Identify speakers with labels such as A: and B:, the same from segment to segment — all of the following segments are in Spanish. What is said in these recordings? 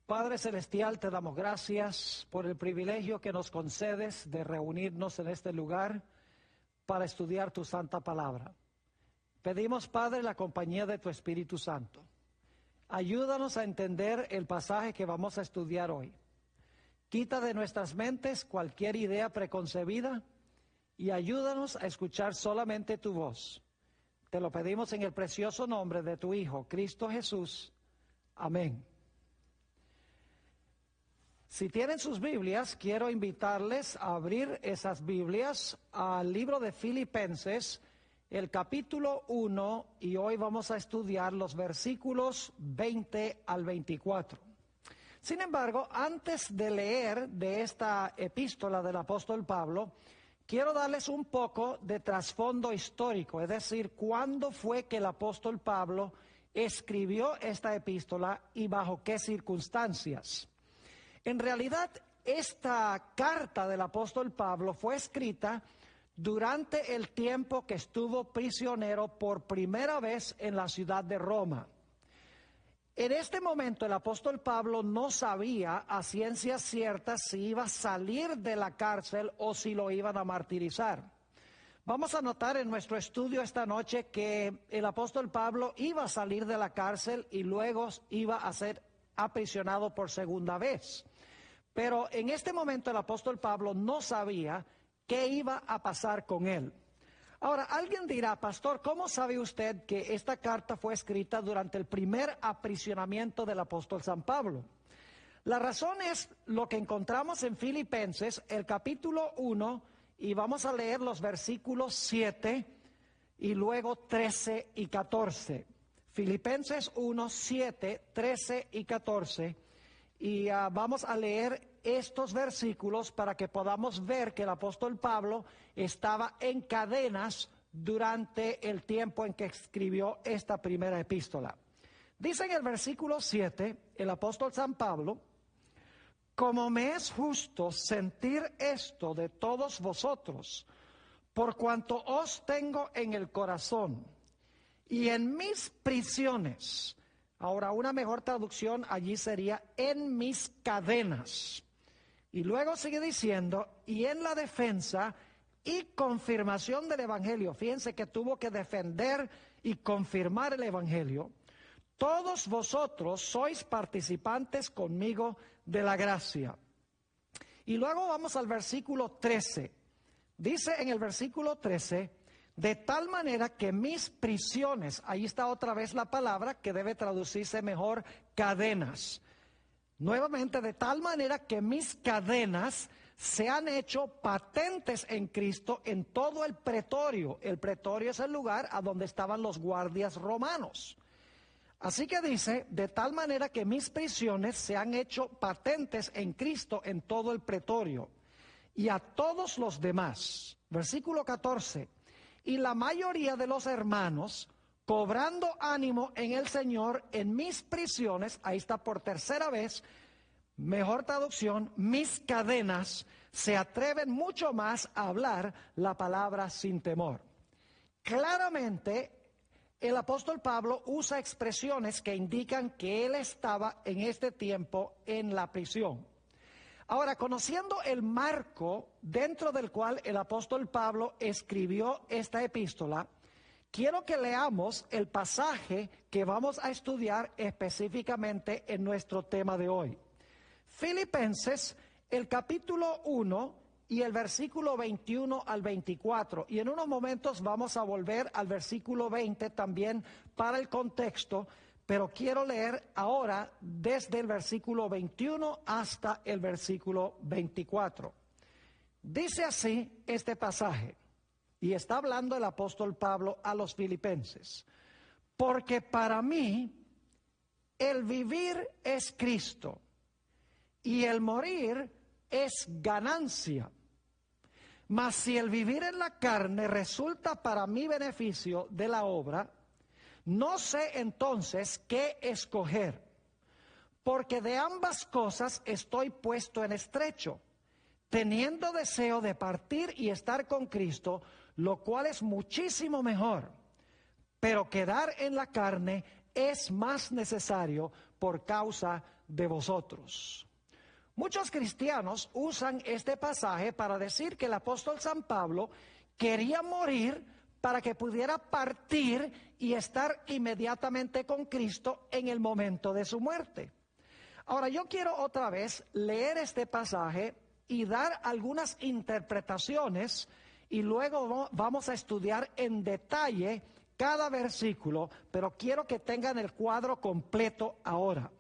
A: Padre Celestial, te damos gracias por el privilegio que nos concedes de reunirnos en este lugar para estudiar tu santa palabra. Pedimos, Padre, la compañía de tu Espíritu Santo. Ayúdanos a entender el pasaje que vamos a estudiar hoy. Quita de nuestras mentes cualquier idea preconcebida y ayúdanos a escuchar solamente tu voz. Te lo pedimos en el precioso nombre de tu Hijo, Cristo Jesús. Amén. Si tienen sus Biblias, quiero invitarles a abrir esas Biblias al libro de Filipenses, el capítulo 1, y hoy vamos a estudiar los versículos 20 al 24. Sin embargo, antes de leer de esta epístola del apóstol Pablo, quiero darles un poco de trasfondo histórico, es decir, cuándo fue que el apóstol Pablo escribió esta epístola y bajo qué circunstancias. En realidad, esta carta del apóstol Pablo fue escrita durante el tiempo que estuvo prisionero por primera vez en la ciudad de Roma. En este momento el apóstol Pablo no sabía a ciencia cierta si iba a salir de la cárcel o si lo iban a martirizar. Vamos a notar en nuestro estudio esta noche que el apóstol Pablo iba a salir de la cárcel y luego iba a ser aprisionado por segunda vez. Pero en este momento el apóstol Pablo no sabía qué iba a pasar con él. Ahora, alguien dirá, pastor, ¿cómo sabe usted que esta carta fue escrita durante el primer aprisionamiento del apóstol San Pablo? La razón es lo que encontramos en Filipenses, el capítulo 1, y vamos a leer los versículos 7 y luego 13 y 14. Filipenses 1, 7, 13 y 14. Y vamos a leer estos versículos para que podamos ver que el apóstol Pablo estaba en cadenas durante el tiempo en que escribió esta primera epístola. Dice en el versículo 7, el apóstol San Pablo: como me es justo sentir esto de todos vosotros, por cuanto os tengo en el corazón y en mis prisiones. Ahora, una mejor traducción allí sería en mis cadenas. Y luego sigue diciendo, y en la defensa y confirmación del Evangelio. Fíjense que tuvo que defender y confirmar el Evangelio. Todos vosotros sois participantes conmigo de la gracia. Y luego vamos al versículo 13. Dice en el versículo 13, de tal manera que mis prisiones, ahí está otra vez la palabra que debe traducirse mejor, cadenas. Nuevamente, de tal manera que mis cadenas se han hecho patentes en Cristo en todo el pretorio. El pretorio es el lugar a donde estaban los guardias romanos. Así que dice, de tal manera que mis prisiones se han hecho patentes en Cristo en todo el pretorio. Y a todos los demás, versículo 14, y la mayoría de los hermanos, cobrando ánimo en el Señor en mis prisiones, ahí está por tercera vez, mejor traducción, mis cadenas, se atreven mucho más a hablar la palabra sin temor. Claramente, el apóstol Pablo usa expresiones que indican que él estaba en este tiempo en la prisión. Ahora, conociendo el marco dentro del cual el apóstol Pablo escribió esta epístola, quiero que leamos el pasaje que vamos a estudiar específicamente en nuestro tema de hoy. Filipenses, el capítulo 1 y el versículo 21 al 24. Y en unos momentos vamos a volver al versículo 20 también para el contexto, pero quiero leer ahora desde el versículo 21 hasta el versículo 24. Dice así este pasaje, y está hablando el apóstol Pablo a los filipenses: porque para mí el vivir es Cristo y el morir es ganancia. Mas si el vivir en la carne resulta para mi beneficio de la obra, no sé entonces qué escoger, porque de ambas cosas estoy puesto en estrecho, teniendo deseo de partir y estar con Cristo, lo cual es muchísimo mejor. Pero quedar en la carne es más necesario por causa de vosotros. Muchos cristianos usan este pasaje para decir que el apóstol San Pablo quería morir para que pudiera partir y estar inmediatamente con Cristo en el momento de su muerte. Ahora, yo quiero otra vez leer este pasaje y dar algunas interpretaciones y luego vamos a estudiar en detalle cada versículo, pero quiero que tengan el cuadro completo ahora.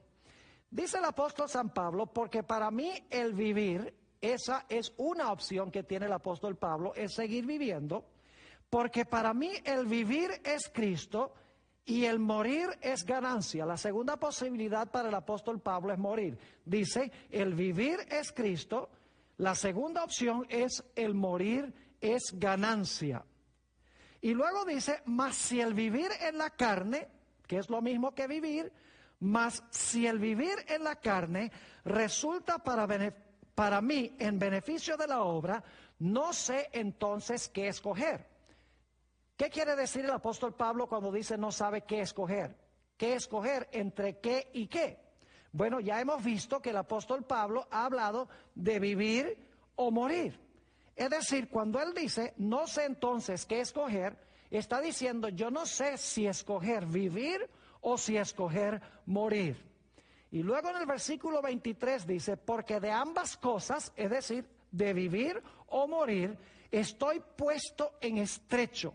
A: Dice el apóstol San Pablo, porque para mí el vivir, esa es una opción que tiene el apóstol Pablo, es seguir viviendo, porque para mí el vivir es Cristo y el morir es ganancia. La segunda posibilidad para el apóstol Pablo es morir. Dice, el vivir es Cristo, la segunda opción es el morir es ganancia. Y luego dice, mas si el vivir en la carne, que es lo mismo que vivir, mas si el vivir en la carne resulta para mí en beneficio de la obra, no sé entonces qué escoger. ¿Qué quiere decir el apóstol Pablo cuando dice no sabe qué escoger? ¿Qué escoger entre qué y qué? Bueno, ya hemos visto que el apóstol Pablo ha hablado de vivir o morir. Es decir, cuando él dice no sé entonces qué escoger, está diciendo yo no sé si escoger vivir o si escoger morir. Y luego en el versículo 23 dice, porque de ambas cosas, es decir, de vivir o morir, estoy puesto en estrecho.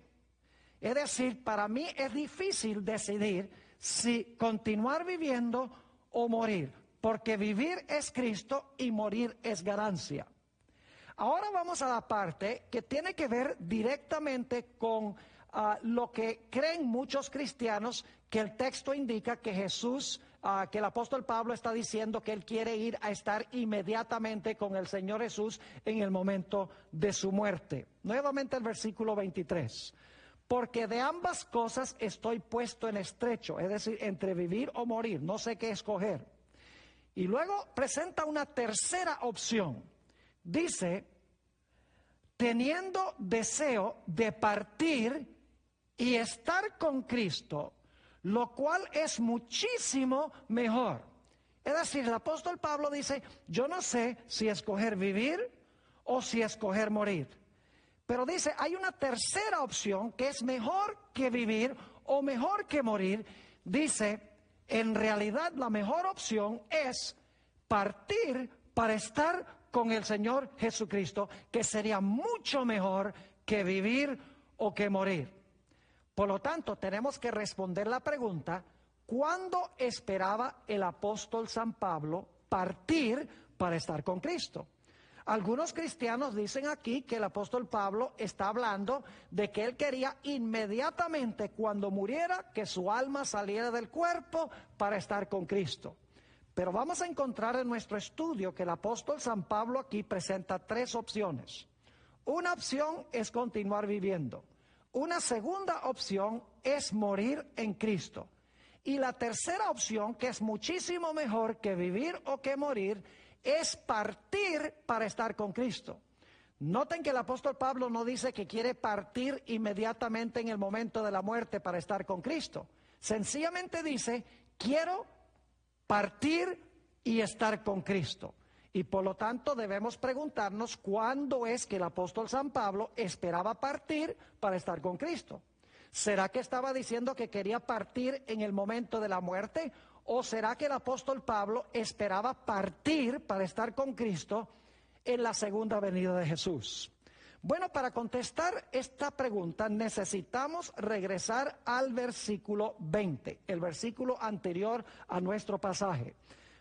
A: Es decir, para mí es difícil decidir si continuar viviendo o morir, porque vivir es Cristo y morir es ganancia. Ahora vamos a la parte que tiene que ver directamente con lo que creen muchos cristianos, que el texto indica que Jesús, que el apóstol Pablo está diciendo que él quiere ir a estar inmediatamente con el Señor Jesús en el momento de su muerte. Nuevamente el versículo 23. Porque de ambas cosas estoy puesto en estrecho, es decir, entre vivir o morir, no sé qué escoger. Y luego presenta una tercera opción. Dice, teniendo deseo de partir y estar con Cristo, lo cual es muchísimo mejor. Es decir, el apóstol Pablo dice, yo no sé si escoger vivir o si escoger morir. Pero dice, hay una tercera opción que es mejor que vivir o mejor que morir. Dice, en realidad la mejor opción es partir para estar con el Señor Jesucristo, que sería mucho mejor que vivir o que morir. Por lo tanto, tenemos que responder la pregunta, ¿cuándo esperaba el apóstol San Pablo partir para estar con Cristo? Algunos cristianos dicen aquí que el apóstol Pablo está hablando de que él quería inmediatamente cuando muriera que su alma saliera del cuerpo para estar con Cristo. Pero vamos a encontrar en nuestro estudio que el apóstol San Pablo aquí presenta tres opciones. Una opción es continuar viviendo. Una segunda opción es morir en Cristo. Y la tercera opción, que es muchísimo mejor que vivir o que morir, es partir para estar con Cristo. Noten que el apóstol Pablo no dice que quiere partir inmediatamente en el momento de la muerte para estar con Cristo. Sencillamente dice, quiero partir y estar con Cristo. Y por lo tanto debemos preguntarnos cuándo es que el apóstol San Pablo esperaba partir para estar con Cristo. ¿Será que estaba diciendo que quería partir en el momento de la muerte? ¿O será que el apóstol Pablo esperaba partir para estar con Cristo en la segunda venida de Jesús? Bueno, para contestar esta pregunta necesitamos regresar al versículo 20, el versículo anterior a nuestro pasaje.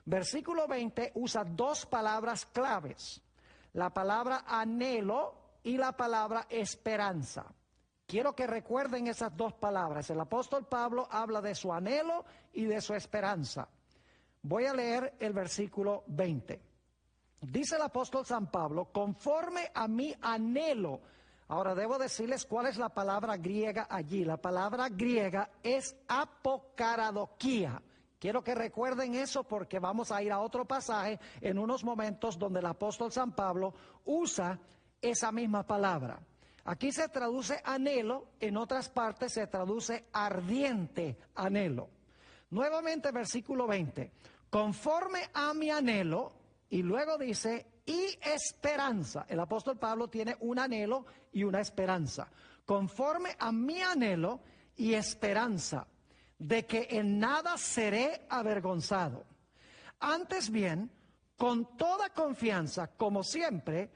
A: Versículo 20 usa dos palabras claves, la palabra anhelo y la palabra esperanza. Quiero que recuerden esas dos palabras. El apóstol Pablo habla de su anhelo y de su esperanza. Voy a leer el versículo 20. Dice el apóstol San Pablo, conforme a mi anhelo. Ahora debo decirles cuál es la palabra griega allí. La palabra griega es apokaradokia. Quiero que recuerden eso porque vamos a ir a otro pasaje en unos momentos donde el apóstol San Pablo usa esa misma palabra. Aquí se traduce anhelo, en otras partes se traduce ardiente anhelo. Nuevamente versículo 20, conforme a mi anhelo, y luego dice, y esperanza. El apóstol Pablo tiene un anhelo y una esperanza. Conforme a mi anhelo y esperanza, de que en nada seré avergonzado. Antes bien, con toda confianza, como siempre,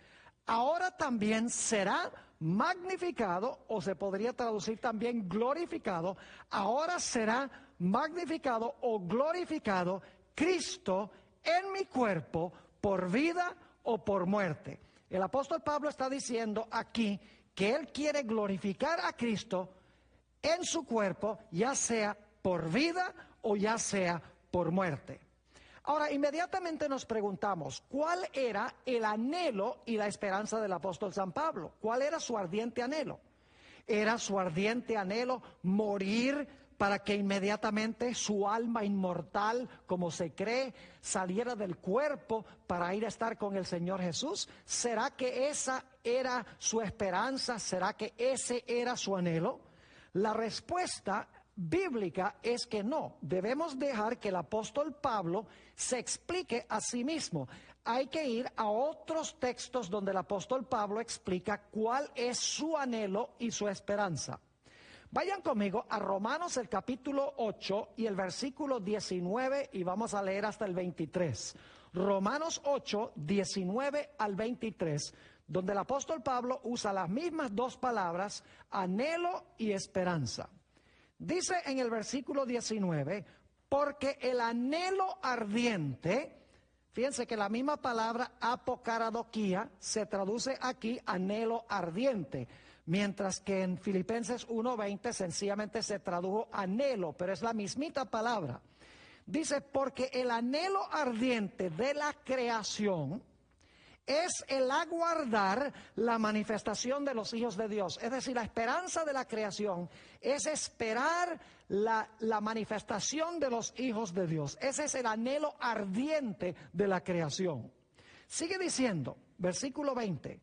A: ahora también será magnificado, o se podría traducir también glorificado, ahora será magnificado o glorificado Cristo en mi cuerpo, por vida o por muerte. El apóstol Pablo está diciendo aquí que él quiere glorificar a Cristo en su cuerpo, ya sea por vida o ya sea por muerte. Ahora, inmediatamente nos preguntamos, ¿cuál era el anhelo y la esperanza del apóstol San Pablo? ¿Cuál era su ardiente anhelo? ¿Era su ardiente anhelo morir para que inmediatamente su alma inmortal, como se cree, saliera del cuerpo para ir a estar con el Señor Jesús? ¿Será que esa era su esperanza? ¿Será que ese era su anhelo? La respuesta bíblica es que no. Debemos dejar que el apóstol Pablo se explique a sí mismo. Hay que ir a otros textos donde el apóstol Pablo explica cuál es su anhelo y su esperanza. Vayan conmigo a Romanos el capítulo 8 y el versículo 19 y vamos a leer hasta el 23. Romanos 8, 19 al 23, donde el apóstol Pablo usa las mismas dos palabras, anhelo y esperanza. Dice en el versículo 19, porque el anhelo ardiente, fíjense que la misma palabra apocaradoquía se traduce aquí anhelo ardiente, mientras que en Filipenses 1:20 sencillamente se tradujo anhelo, pero es la mismita palabra. Dice, porque el anhelo ardiente de la creación es el aguardar la manifestación de los hijos de Dios. Es decir, la esperanza de la creación es esperar la manifestación de los hijos de Dios. Ese es el anhelo ardiente de la creación. Sigue diciendo, versículo 20,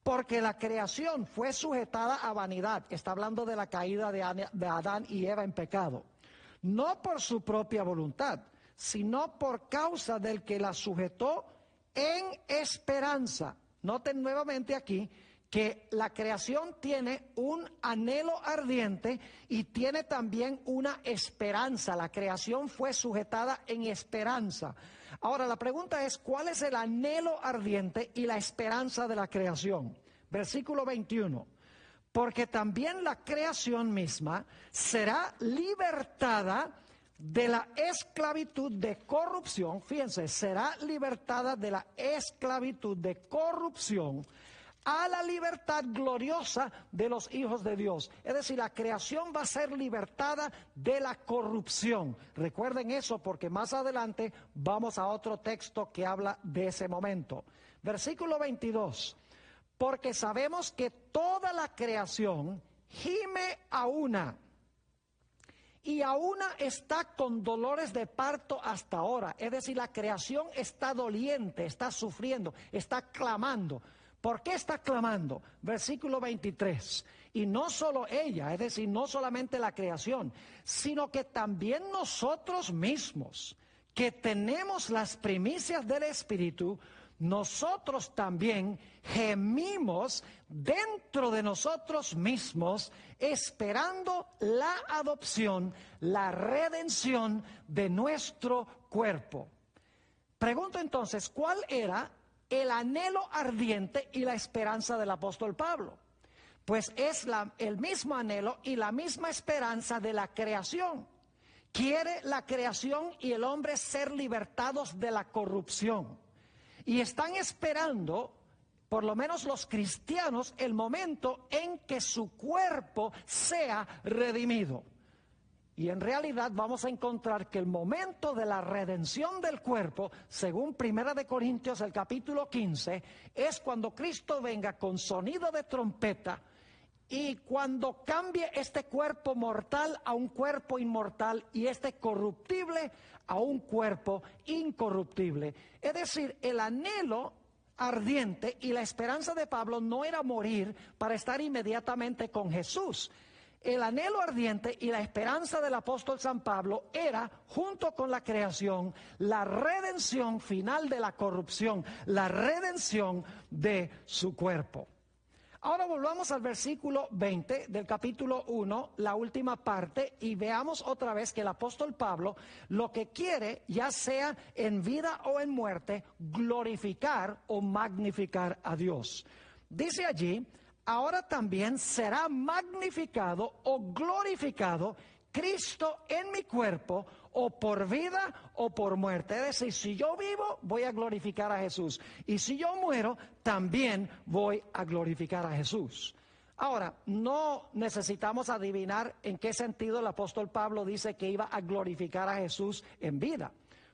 A: porque la creación fue sujetada a vanidad. Está hablando de la caída de Adán y Eva en pecado. No por su propia voluntad, sino por causa del que la sujetó en esperanza. Noten nuevamente aquí que la creación tiene un anhelo ardiente y tiene también una esperanza. La creación fue sujetada en esperanza. Ahora la pregunta es, ¿cuál es el anhelo ardiente y la esperanza de la creación? Versículo 21. Porque también la creación misma será libertada de la esclavitud de corrupción, fíjense, será libertada de la esclavitud de corrupción a la libertad gloriosa de los hijos de Dios. Es decir, la creación va a ser libertada de la corrupción. Recuerden eso porque más adelante vamos a otro texto que habla de ese momento. Versículo 22. Porque sabemos que toda la creación gime a una. Y a una está con dolores de parto hasta ahora. Es decir, la creación está doliente, está sufriendo, está clamando. ¿Por qué está clamando? Versículo 23. Y no solo ella, es decir, no solamente la creación, sino que también nosotros mismos, que tenemos las primicias del Espíritu, nosotros también gemimos dentro de nosotros mismos, esperando la adopción, la redención de nuestro cuerpo. Pregunto entonces, ¿cuál era el anhelo ardiente y la esperanza del apóstol Pablo? Pues es el mismo anhelo y la misma esperanza de la creación. Quiere la creación y el hombre ser libertados de la corrupción. Y están esperando, por lo menos los cristianos, el momento en que su cuerpo sea redimido. Y en realidad vamos a encontrar que el momento de la redención del cuerpo, según 1 Corintios el capítulo 15, es cuando Cristo venga con sonido de trompeta y cuando cambie este cuerpo mortal a un cuerpo inmortal y este corruptible a un cuerpo incorruptible. Es decir, el anhelo ardiente y la esperanza de Pablo no era morir para estar inmediatamente con Jesús. el anhelo ardiente y la esperanza del apóstol San Pablo era, junto con la creación, la redención final de la corrupción, la redención de su cuerpo. Ahora volvamos al versículo 20 del capítulo 1, la última parte, y veamos otra vez que el apóstol Pablo lo que quiere, ya sea en vida o en muerte, glorificar o magnificar a Dios. Dice allí: ahora también será magnificado o glorificado Cristo en mi cuerpo, o por vida o por muerte. Es decir, si yo vivo, voy a glorificar a Jesús. Y si yo muero, también voy a glorificar a Jesús. Ahora, no necesitamos adivinar en qué sentido el apóstol Pablo dice que iba a glorificar a Jesús en vida.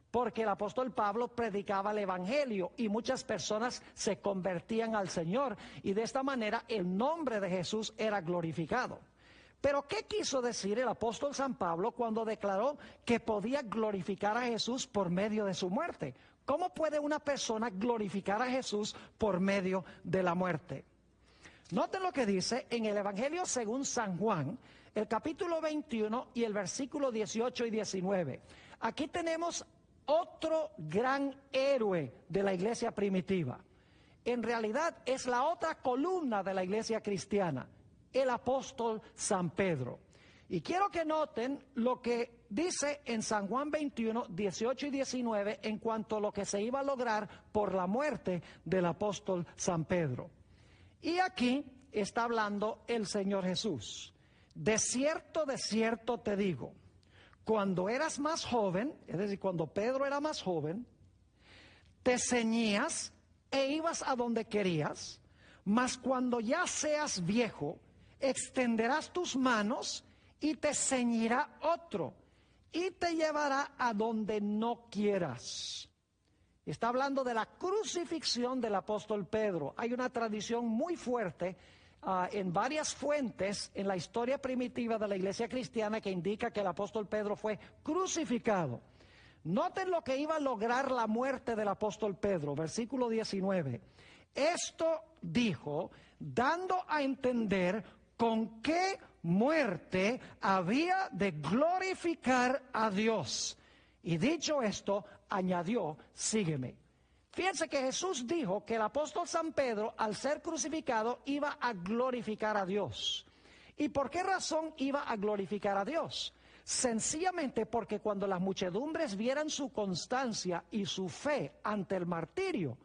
A: Porque el apóstol Pablo predicaba el evangelio y muchas personas se convertían al Señor. Y de esta manera el nombre de Jesús era glorificado. Pero ¿qué quiso decir el apóstol San Pablo cuando declaró que podía glorificar a Jesús por medio de su muerte? ¿Cómo puede una persona glorificar a Jesús por medio de la muerte? Noten lo que dice en el Evangelio según San Juan, el capítulo 21 y el versículo 18 y 19. Aquí tenemos otro gran héroe de la iglesia primitiva. En realidad es la otra columna de la iglesia cristiana, el apóstol San Pedro. Y quiero que noten lo que dice en San Juan 21, 18 y 19 en cuanto a lo que se iba a lograr por la muerte del apóstol San Pedro. Y aquí está hablando el Señor Jesús. De cierto te digo, cuando eras más joven, es decir, cuando Pedro era más joven, te ceñías e ibas a donde querías, mas cuando ya seas viejo, extenderás tus manos y te ceñirá otro y te llevará a donde no quieras. Está hablando de la crucifixión del apóstol Pedro. Hay una tradición muy fuerte en varias fuentes en la historia primitiva de la iglesia cristiana que indica que el apóstol Pedro fue crucificado. Noten lo que iba a lograr la muerte del apóstol Pedro, versículo 19. Esto dijo, dando a entender con qué muerte había de glorificar a Dios. Y dicho esto, añadió, sígueme. Fíjense que Jesús dijo que el apóstol San Pedro, al ser crucificado, iba a glorificar a Dios. ¿Y por qué razón iba a glorificar a Dios? Sencillamente porque cuando las muchedumbres vieran su constancia y su fe ante el martirio,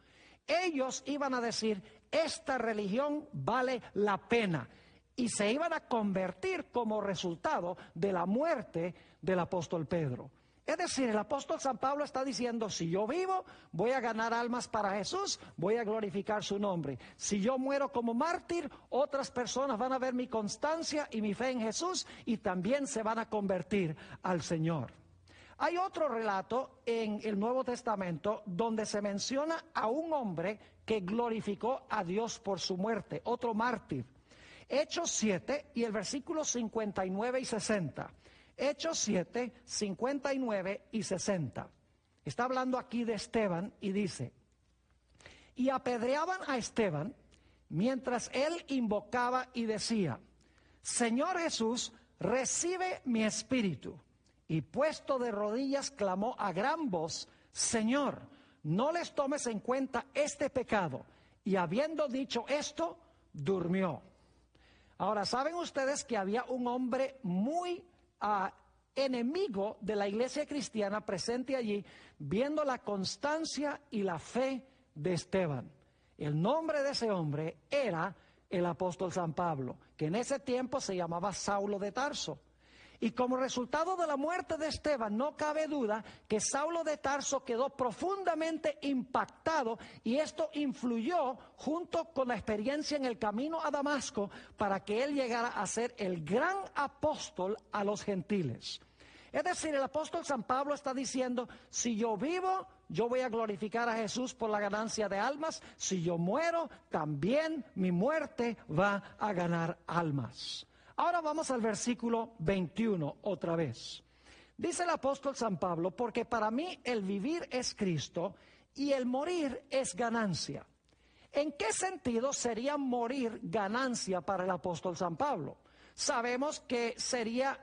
A: ellos iban a decir, esta religión vale la pena. Y se iban a convertir como resultado de la muerte del apóstol Pedro. Es decir, el apóstol San Pablo está diciendo, si yo vivo, voy a ganar almas para Jesús, voy a glorificar su nombre. Si yo muero como mártir, otras personas van a ver mi constancia y mi fe en Jesús y también se van a convertir al Señor. Hay otro relato en el Nuevo Testamento donde se menciona a un hombre que glorificó a Dios por su muerte, otro mártir. Hechos 7 y el versículo 59 y 60. Hechos 7, 59 y 60. Está hablando aquí de Esteban y dice, y apedreaban a Esteban mientras él invocaba y decía, Señor Jesús, recibe mi espíritu. Y puesto de rodillas clamó a gran voz, Señor, no les tomes en cuenta este pecado. Y habiendo dicho esto, durmió. Ahora, ¿saben ustedes que había un hombre muy enemigo de la iglesia cristiana presente allí, viendo la constancia y la fe de Esteban? El nombre de ese hombre era el apóstol San Pablo, que en ese tiempo se llamaba Saulo de Tarso. Y como resultado de la muerte de Esteban, no cabe duda que Saulo de Tarso quedó profundamente impactado y esto influyó junto con la experiencia en el camino a Damasco para que él llegara a ser el gran apóstol a los gentiles. Es decir, el apóstol San Pablo está diciendo, si yo vivo, yo voy a glorificar a Jesús por la ganancia de almas. Si yo muero, también mi muerte va a ganar almas. Ahora vamos al versículo 21 otra vez. Dice el apóstol San Pablo, porque para mí el vivir es Cristo y el morir es ganancia. ¿En qué sentido sería morir ganancia para el apóstol San Pablo? Sabemos que sería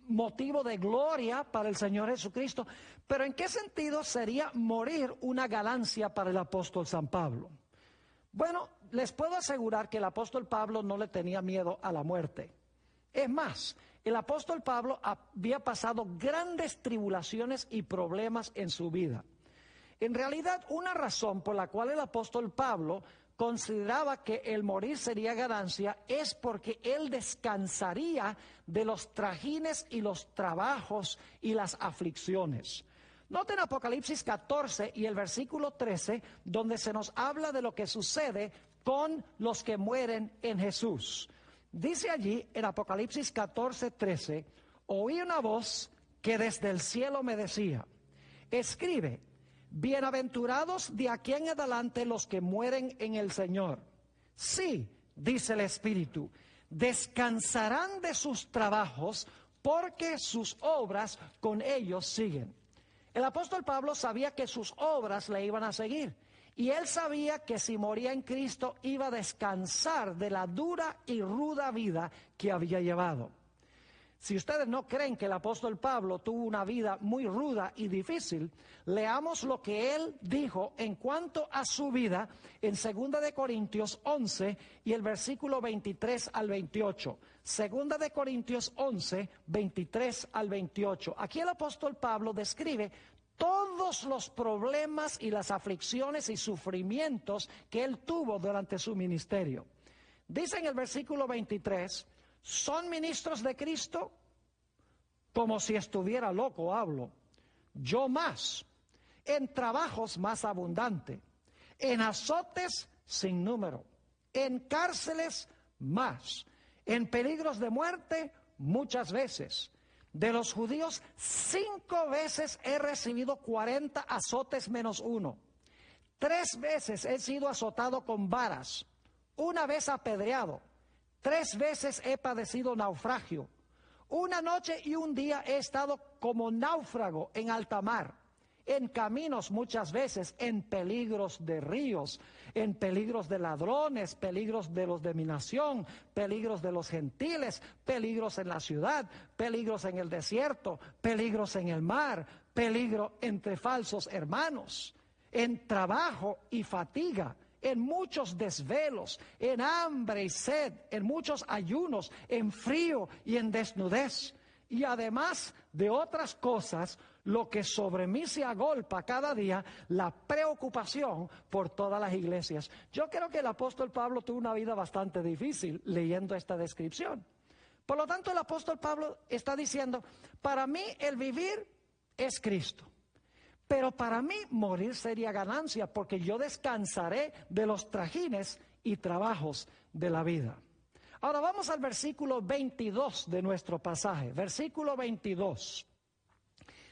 A: motivo de gloria para el Señor Jesucristo, pero ¿en qué sentido sería morir una ganancia para el apóstol San Pablo? Bueno, les puedo asegurar que el apóstol Pablo no le tenía miedo a la muerte. Es más, el apóstol Pablo había pasado grandes tribulaciones y problemas en su vida. En realidad, una razón por la cual el apóstol Pablo consideraba que el morir sería ganancia es porque él descansaría de los trajines y los trabajos y las aflicciones. Noten Apocalipsis 14 y el versículo 13, donde se nos habla de lo que sucede con los que mueren en Jesús. Dice allí en Apocalipsis 14, 13, oí una voz que desde el cielo me decía, escribe, bienaventurados de aquí en adelante los que mueren en el Señor. Sí, dice el Espíritu, descansarán de sus trabajos porque sus obras con ellos siguen. El apóstol Pablo sabía que sus obras le iban a seguir. Y él sabía que si moría en Cristo iba a descansar de la dura y ruda vida que había llevado. Si ustedes no creen que el apóstol Pablo tuvo una vida muy ruda y difícil, leamos lo que él dijo en cuanto a su vida en 2 de Corintios 11 y el versículo 23 al 28. 2 de Corintios 11, 23 al 28. Aquí el apóstol Pablo describe todos los problemas y las aflicciones y sufrimientos que él tuvo durante su ministerio. Dice en el versículo 23, ¿son ministros de Cristo? Como si estuviera loco hablo. Yo más, en trabajos más abundante, en azotes sin número, en cárceles más, en peligros de muerte muchas veces. De los judíos 5 veces he recibido 40 azotes menos 1. 3 veces he sido azotado con varas, 1 vez apedreado, 3 veces he padecido naufragio. 1 noche y 1 día he estado como náufrago en alta mar, en caminos muchas veces, en peligros de ríos, en peligros de ladrones, peligros de los de mi nación, peligros de los gentiles, peligros en la ciudad, peligros en el desierto, peligros en el mar, peligro entre falsos hermanos, en trabajo y fatiga, en muchos desvelos, en hambre y sed, en muchos ayunos, en frío y en desnudez. Y además de otras cosas, lo que sobre mí se agolpa cada día, la preocupación por todas las iglesias. Yo creo que el apóstol Pablo tuvo una vida bastante difícil leyendo esta descripción. Por lo tanto, el apóstol Pablo está diciendo, para mí el vivir es Cristo. Pero para mí morir sería ganancia porque yo descansaré de los trajines y trabajos de la vida. Ahora vamos al versículo 22 de nuestro pasaje. Versículo 22.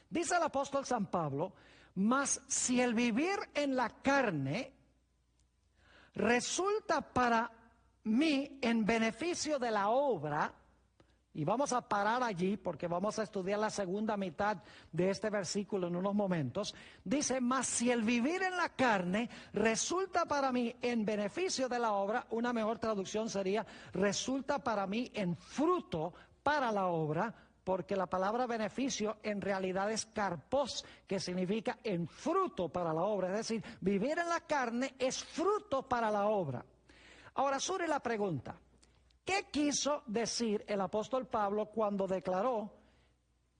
A: Dice el apóstol San Pablo, mas si el vivir en la carne resulta para mí en beneficio de la obra, y vamos a parar allí porque vamos a estudiar la segunda mitad de este versículo en unos momentos. Dice, mas si el vivir en la carne resulta para mí en beneficio de la obra, una mejor traducción sería, resulta para mí en fruto para la obra, porque la palabra beneficio en realidad es karpos, que significa en fruto para la obra. Es decir, vivir en la carne es fruto para la obra. Ahora surge la pregunta, ¿qué quiso decir el apóstol Pablo cuando declaró,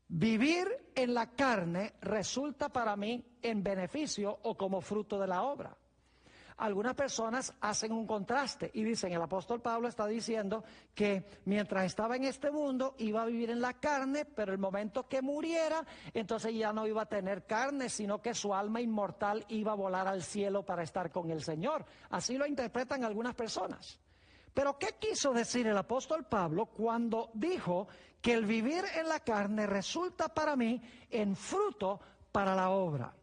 A: vivir en la carne resulta para mí en beneficio o como fruto de la obra? Algunas personas hacen un contraste y dicen, el apóstol Pablo está diciendo que mientras estaba en este mundo iba a vivir en la carne, pero el momento que muriera, entonces ya no iba a tener carne, sino que su alma inmortal iba a volar al cielo para estar con el Señor. Así lo interpretan algunas personas. Pero ¿qué quiso decir el apóstol Pablo cuando dijo que el vivir en la carne resulta para mí en fruto para la obra?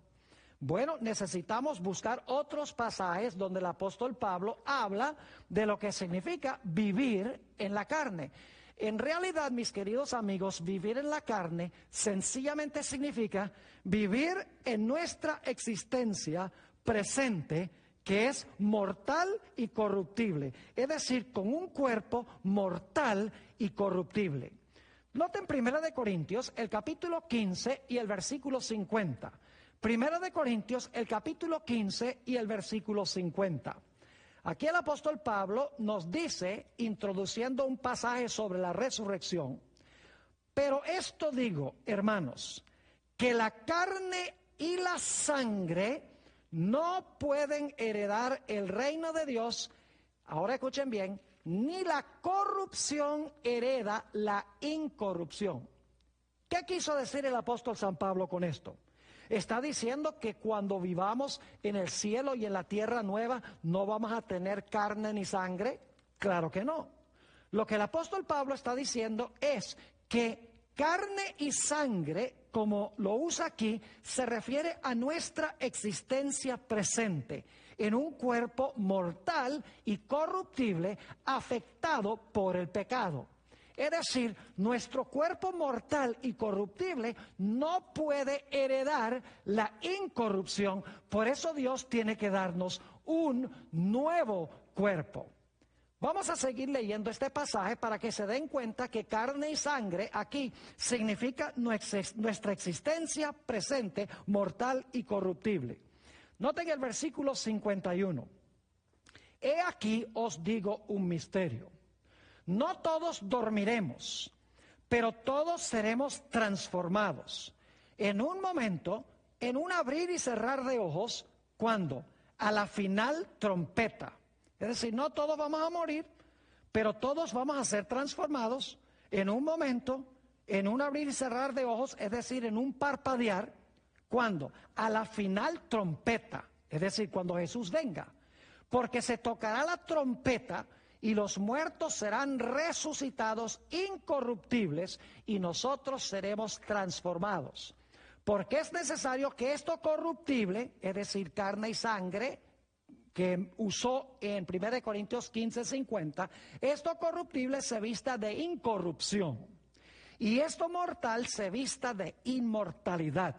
A: Bueno, necesitamos buscar otros pasajes donde el apóstol Pablo habla de lo que significa vivir en la carne. En realidad, mis queridos amigos, vivir en la carne sencillamente significa vivir en nuestra existencia presente que es mortal y corruptible, es decir, con un cuerpo mortal y corruptible. Noten 1 Corintios, el capítulo 15 y el versículo 50. 1 Corintios, el capítulo 15 y el versículo 50. Aquí el apóstol Pablo nos dice, introduciendo un pasaje sobre la resurrección: pero esto digo, hermanos, que la carne y la sangre no pueden heredar el reino de Dios. Ahora escuchen bien: ni la corrupción hereda la incorrupción. ¿Qué quiso decir el apóstol San Pablo con esto? ¿Está diciendo que cuando vivamos en el cielo y en la tierra nueva no vamos a tener carne ni sangre? Claro que no. Lo que el apóstol Pablo está diciendo es que carne y sangre, como lo usa aquí, se refiere a nuestra existencia presente en un cuerpo mortal y corruptible afectado por el pecado. Es decir, nuestro cuerpo mortal y corruptible no puede heredar la incorrupción. Por eso Dios tiene que darnos un nuevo cuerpo. Vamos a seguir leyendo este pasaje para que se den cuenta que carne y sangre aquí significa nuestra existencia presente, mortal y corruptible. Noten el versículo 51. He aquí os digo un misterio. No todos dormiremos, pero todos seremos transformados. En un momento, en un abrir y cerrar de ojos, ¿cuándo? A la final trompeta. Es decir, no todos vamos a morir, pero todos vamos a ser transformados en un momento, en un abrir y cerrar de ojos, es decir, en un parpadear. ¿Cuándo? A la final trompeta, es decir, cuando Jesús venga. Porque se tocará la trompeta y los muertos serán resucitados incorruptibles y nosotros seremos transformados. Porque es necesario que esto corruptible, es decir, carne y sangre, que usó en 1 Corintios 15:50, esto corruptible se vista de incorrupción y esto mortal se vista de inmortalidad.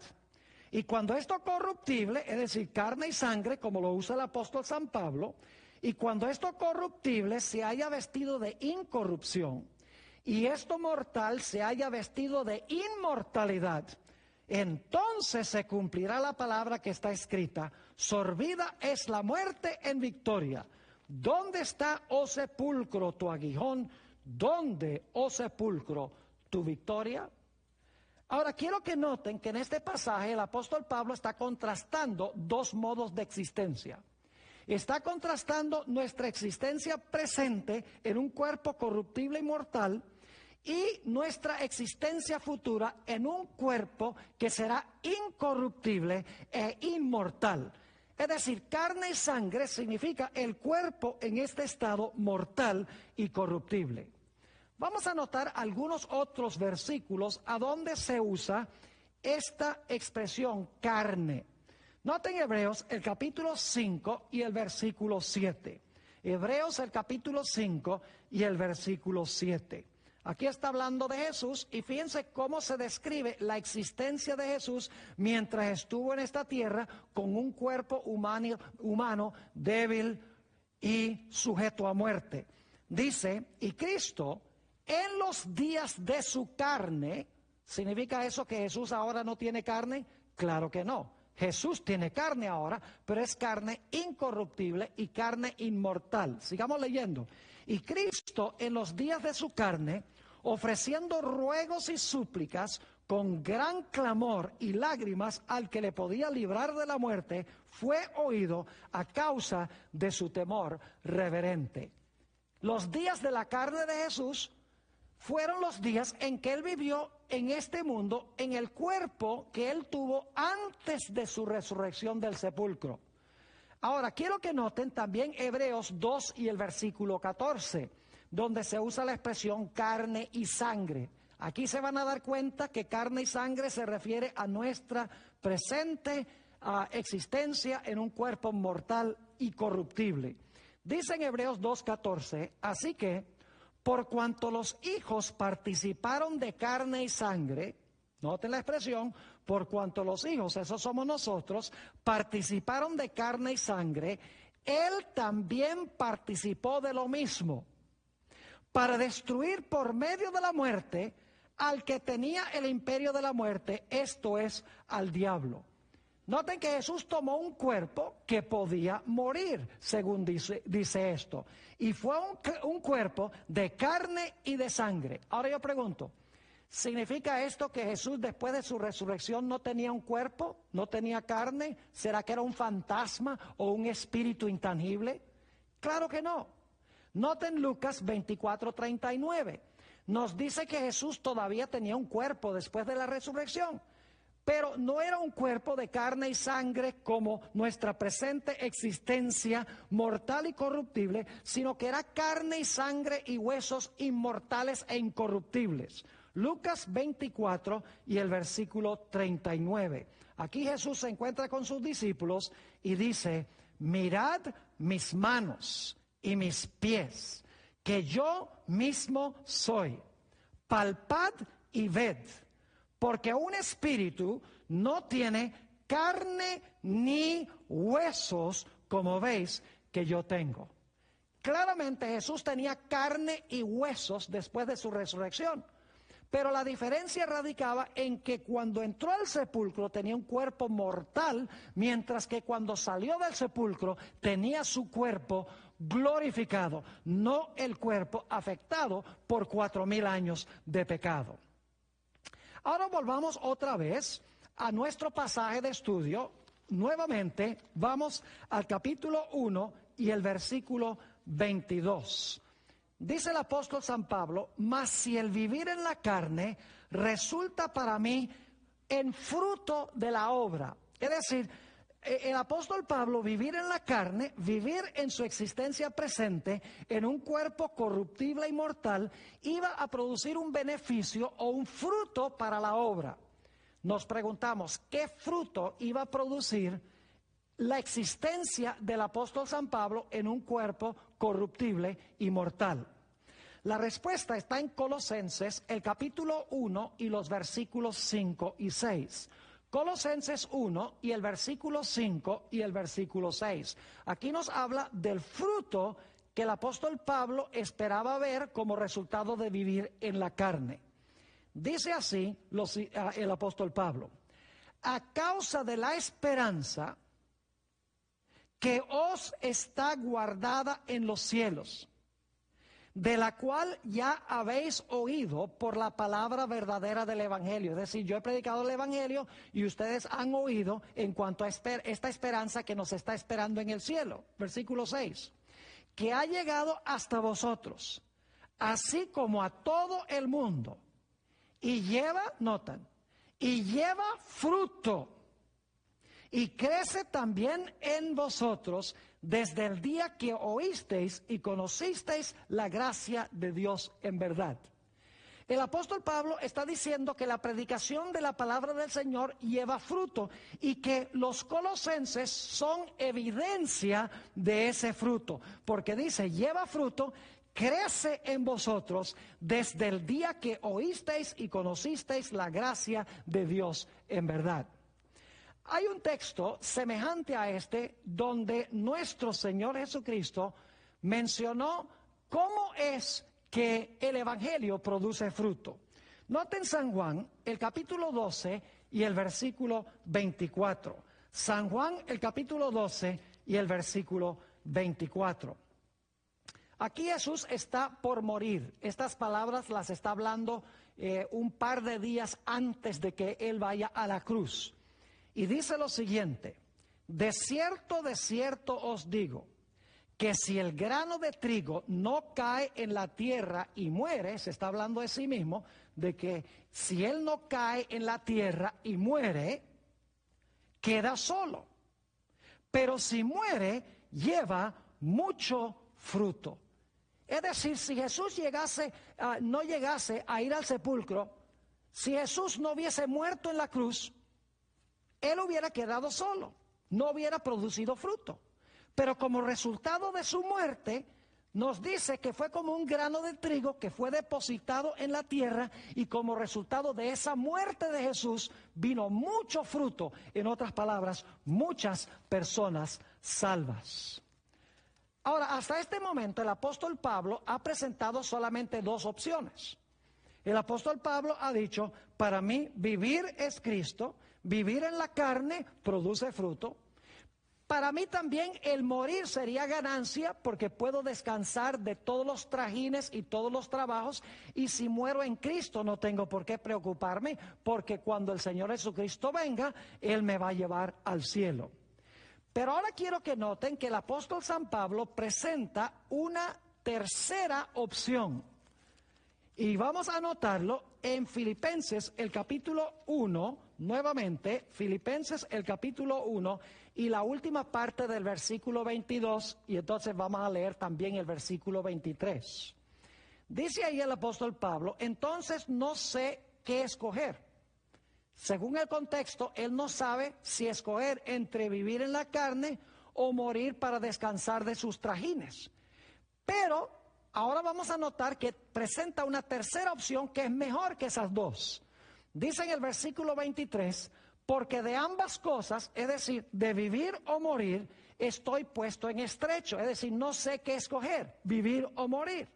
A: Y cuando esto corruptible, es decir, carne y sangre, como lo usa el apóstol San Pablo, y cuando esto corruptible se haya vestido de incorrupción y esto mortal se haya vestido de inmortalidad, entonces se cumplirá la palabra que está escrita: sorbida es la muerte en victoria. ¿Dónde está, oh sepulcro, tu aguijón? ¿Dónde, oh sepulcro, tu victoria? Ahora quiero que noten que en este pasaje el apóstol Pablo está contrastando dos modos de existencia. Está contrastando nuestra existencia presente en un cuerpo corruptible y mortal y nuestra existencia futura en un cuerpo que será incorruptible e inmortal. Es decir, carne y sangre significa el cuerpo en este estado mortal y corruptible. Vamos a notar algunos otros versículos a donde se usa esta expresión carne. Noten Hebreos el capítulo 5 y el versículo 7. Hebreos el capítulo 5 y el versículo 7. Aquí está hablando de Jesús y fíjense cómo se describe la existencia de Jesús mientras estuvo en esta tierra con un cuerpo humano débil y sujeto a muerte. Dice, y Cristo en los días de su carne, ¿significa eso que Jesús ahora no tiene carne? Claro que no. Jesús tiene carne ahora, pero es carne incorruptible y carne inmortal. Sigamos leyendo. Y Cristo en los días de su carne, ofreciendo ruegos y súplicas con gran clamor y lágrimas al que le podía librar de la muerte, fue oído a causa de su temor reverente. Los días de la carne de Jesús fueron los días en que Él vivió en este mundo, en el cuerpo que Él tuvo antes de su resurrección del sepulcro. Ahora, quiero que noten también Hebreos 2 y el versículo 14, donde se usa la expresión carne y sangre. Aquí se van a dar cuenta que carne y sangre se refiere a nuestra presente existencia en un cuerpo mortal y corruptible. Dice en Hebreos 2:14, así que por cuanto los hijos participaron de carne y sangre, noten la expresión, por cuanto los hijos, esos somos nosotros, participaron de carne y sangre, Él también participó de lo mismo, para destruir por medio de la muerte al que tenía el imperio de la muerte, esto es, al diablo. Noten que Jesús tomó un cuerpo que podía morir, según dice esto, y fue un cuerpo de carne y de sangre. Ahora yo pregunto, ¿significa esto que Jesús después de su resurrección no tenía un cuerpo, no tenía carne? ¿Será que era un fantasma o un espíritu intangible? Claro que no. Noten Lucas 24:39. Nos dice que Jesús todavía tenía un cuerpo después de la resurrección, pero no era un cuerpo de carne y sangre como nuestra presente existencia mortal y corruptible, sino que era carne y sangre y huesos inmortales e incorruptibles. Lucas 24 y el versículo 39. Aquí Jesús se encuentra con sus discípulos y dice, mirad mis manos y mis pies, que yo mismo soy. Palpad y ved, porque un espíritu no tiene carne ni huesos, como veis que yo tengo. Claramente Jesús tenía carne y huesos después de su resurrección, pero la diferencia radicaba en que cuando entró al sepulcro tenía un cuerpo mortal, mientras que cuando salió del sepulcro tenía su cuerpo glorificado, no el cuerpo afectado por 4000 años de pecado. Ahora volvamos otra vez a nuestro pasaje de estudio. Nuevamente vamos al capítulo 1 y el versículo 22. Dice el apóstol San Pablo, mas si el vivir en la carne resulta para mí en fruto de la obra. Es decir, el apóstol Pablo, vivir en la carne, vivir en su existencia presente, en un cuerpo corruptible y mortal, iba a producir un beneficio o un fruto para la obra. Nos preguntamos, ¿qué fruto iba a producir la existencia del apóstol San Pablo en un cuerpo corruptible y mortal? La respuesta está en Colosenses, el capítulo 1 y los versículos 5 y 6. Colosenses 1 y el versículo 5 y el versículo 6. Aquí nos habla del fruto que el apóstol Pablo esperaba ver como resultado de vivir en la carne. Dice así el apóstol Pablo, a causa de la esperanza que os está guardada en los cielos, de la cual ya habéis oído por la palabra verdadera del Evangelio. Es decir, yo he predicado el Evangelio y ustedes han oído en cuanto a esta esperanza que nos está esperando en el cielo. Versículo 6. Que ha llegado hasta vosotros, así como a todo el mundo, y lleva, notan, y lleva fruto, y crece también en vosotros desde el día que oísteis y conocisteis la gracia de Dios en verdad. El apóstol Pablo está diciendo que la predicación de la palabra del Señor lleva fruto y que los colosenses son evidencia de ese fruto, porque dice, lleva fruto, crece en vosotros desde el día que oísteis y conocisteis la gracia de Dios en verdad. Hay un texto semejante a este donde nuestro Señor Jesucristo mencionó cómo es que el Evangelio produce fruto. Noten San Juan, el capítulo 12 y el versículo 24. San Juan, el capítulo 12 y el versículo 24. Aquí Jesús está por morir. Estas palabras las está hablando un par de días antes de que Él vaya a la cruz. Y dice lo siguiente, de cierto os digo, que si el grano de trigo no cae en la tierra y muere, se está hablando de sí mismo, de que si él no cae en la tierra y muere, queda solo. Pero si muere, lleva mucho fruto. Es decir, si Jesús no llegase a ir al sepulcro, si Jesús no hubiese muerto en la cruz, él hubiera quedado solo, no hubiera producido fruto. Pero como resultado de su muerte, nos dice que fue como un grano de trigo que fue depositado en la tierra y como resultado de esa muerte de Jesús vino mucho fruto, en otras palabras, muchas personas salvas. Ahora, hasta este momento el apóstol Pablo ha presentado solamente dos opciones. El apóstol Pablo ha dicho, para mí vivir es Cristo, vivir en la carne produce fruto. Para mí también el morir sería ganancia porque puedo descansar de todos los trajines y todos los trabajos, y si muero en Cristo no tengo por qué preocuparme, porque cuando el Señor Jesucristo venga, Él me va a llevar al cielo. Pero ahora quiero que noten que el apóstol San Pablo presenta una tercera opción. Y vamos a anotarlo en Filipenses el capítulo 1, nuevamente, Filipenses el capítulo 1 y la última parte del versículo 22, y entonces vamos a leer también el versículo 23. Dice ahí el apóstol Pablo, entonces no sé qué escoger. Según el contexto, él no sabe si escoger entre vivir en la carne o morir para descansar de sus trajines. Pero ahora vamos a notar que presenta una tercera opción que es mejor que esas dos. Dice en el versículo 23, porque de ambas cosas, es decir, de vivir o morir, estoy puesto en estrecho. Es decir, no sé qué escoger, vivir o morir.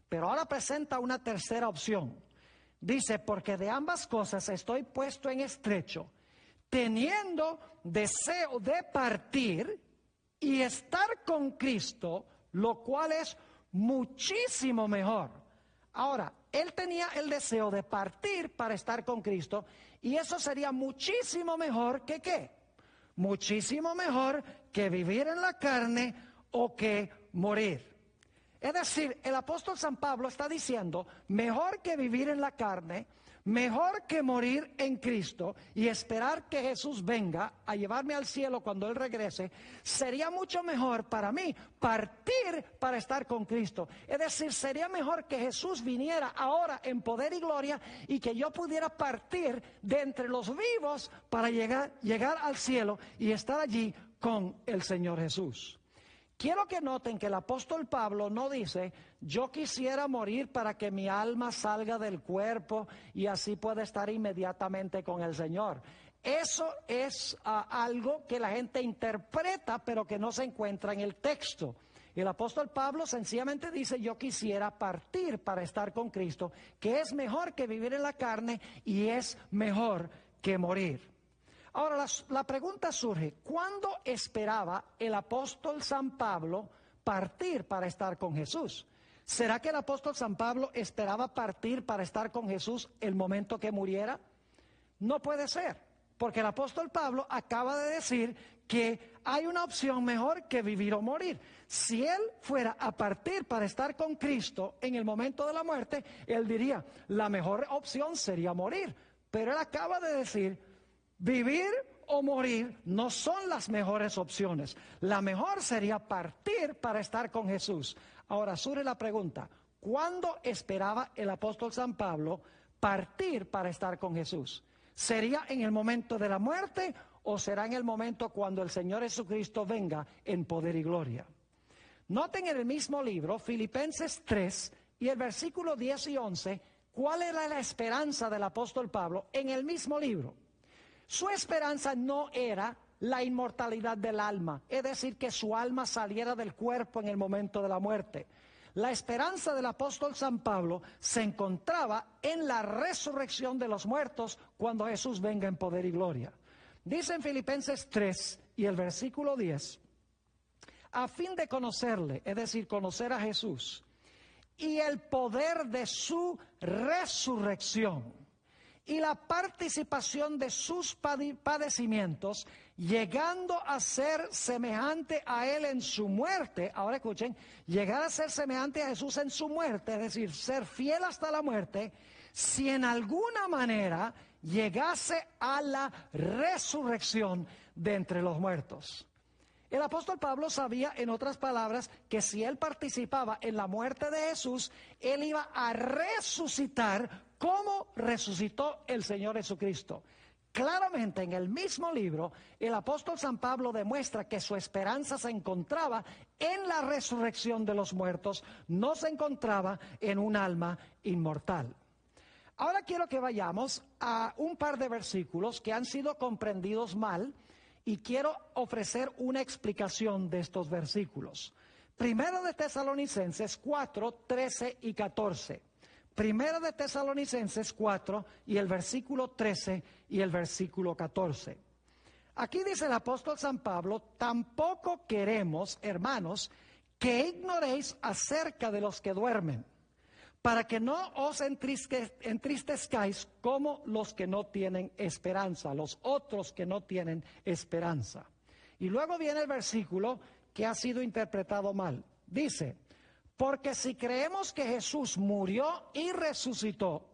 A: Pero ahora presenta una tercera opción. Dice, porque de ambas cosas estoy puesto en estrecho, teniendo deseo de partir y estar con Cristo, lo cual es muchísimo mejor. Ahora, él tenía el deseo de partir para estar con Cristo, y eso sería muchísimo mejor que ¿qué? Muchísimo mejor que vivir en la carne o que morir. Es decir, el apóstol San Pablo está diciendo, mejor que vivir en la carne, mejor que morir en Cristo y esperar que Jesús venga a llevarme al cielo cuando Él regrese, sería mucho mejor para mí partir para estar con Cristo. Es decir, sería mejor que Jesús viniera ahora en poder y gloria y que yo pudiera partir de entre los vivos para llegar al cielo y estar allí con el Señor Jesús. Quiero que noten que el apóstol Pablo no dice, yo quisiera morir para que mi alma salga del cuerpo y así pueda estar inmediatamente con el Señor. Eso es algo que la gente interpreta, pero que no se encuentra en el texto. El apóstol Pablo sencillamente dice, yo quisiera partir para estar con Cristo, que es mejor que vivir en la carne y es mejor que morir. Ahora, la pregunta surge, ¿cuándo esperaba el apóstol San Pablo partir para estar con Jesús? ¿Será que el apóstol San Pablo esperaba partir para estar con Jesús el momento que muriera? No puede ser, porque el apóstol Pablo acaba de decir que hay una opción mejor que vivir o morir. Si él fuera a partir para estar con Cristo en el momento de la muerte, él diría, la mejor opción sería morir. Pero él acaba de decir, vivir o morir no son las mejores opciones. La mejor sería partir para estar con Jesús. Ahora surge la pregunta, ¿cuándo esperaba el apóstol San Pablo partir para estar con Jesús? ¿Sería en el momento de la muerte o será en el momento cuando el Señor Jesucristo venga en poder y gloria? Noten en el mismo libro, Filipenses 3 y el versículo 10 y 11, ¿cuál era la esperanza del apóstol Pablo en el mismo libro? Su esperanza no era la inmortalidad del alma, es decir, que su alma saliera del cuerpo en el momento de la muerte. La esperanza del apóstol San Pablo se encontraba en la resurrección de los muertos cuando Jesús venga en poder y gloria. Dice en Filipenses 3 y el versículo 10, a fin de conocerle, es decir, conocer a Jesús, y el poder de su resurrección, y la participación de sus padecimientos, llegando a ser semejante a Él en su muerte. Ahora escuchen, llegar a ser semejante a Jesús en su muerte, es decir, ser fiel hasta la muerte, si en alguna manera llegase a la resurrección de entre los muertos. El apóstol Pablo sabía, en otras palabras, que si él participaba en la muerte de Jesús, él iba a resucitar como resucitó el Señor Jesucristo. Claramente en el mismo libro, el apóstol San Pablo demuestra que su esperanza se encontraba en la resurrección de los muertos, no se encontraba en un alma inmortal. Ahora quiero que vayamos a un par de versículos que han sido comprendidos mal y quiero ofrecer una explicación de estos versículos. Primero de Tesalonicenses 4, 13 y 14. Primero de Tesalonicenses 4 y el versículo 13 y el versículo 14. Aquí dice el apóstol San Pablo: tampoco queremos, hermanos, que ignoréis acerca de los que duermen, para que no os entristezcáis como los que no tienen esperanza, los otros que no tienen esperanza. Y luego viene el versículo que ha sido interpretado mal. Dice: porque si creemos que Jesús murió y resucitó,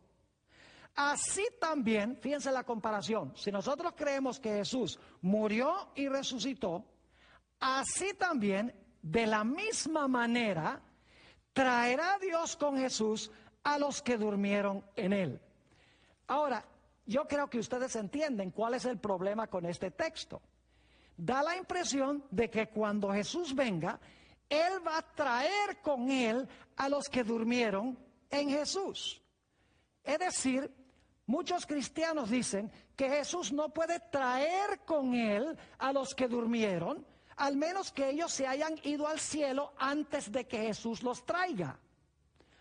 A: así también, fíjense la comparación, si nosotros creemos que Jesús murió y resucitó, así también, de la misma manera, traerá Dios con Jesús a los que durmieron en él. Ahora, yo creo que ustedes entienden cuál es el problema con este texto. Da la impresión de que cuando Jesús venga, Él va a traer con Él a los que durmieron en Jesús. Es decir, muchos cristianos dicen que Jesús no puede traer con Él a los que durmieron, al menos que ellos se hayan ido al cielo antes de que Jesús los traiga.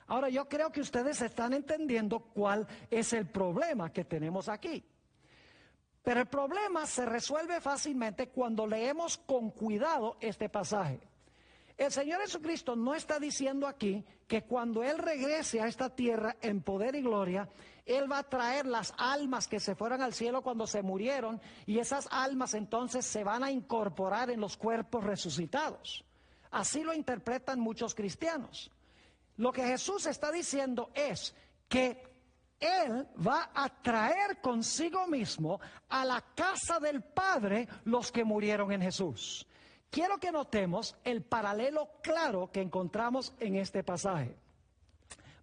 A: Ahora, yo creo que ustedes están entendiendo cuál es el problema que tenemos aquí. Pero el problema se resuelve fácilmente cuando leemos con cuidado este pasaje. El Señor Jesucristo no está diciendo aquí que cuando Él regrese a esta tierra en poder y gloria, Él va a traer las almas que se fueron al cielo cuando se murieron, y esas almas entonces se van a incorporar en los cuerpos resucitados. Así lo interpretan muchos cristianos. Lo que Jesús está diciendo es que Él va a traer consigo mismo a la casa del Padre los que murieron en Jesús. Quiero que notemos el paralelo claro que encontramos en este pasaje.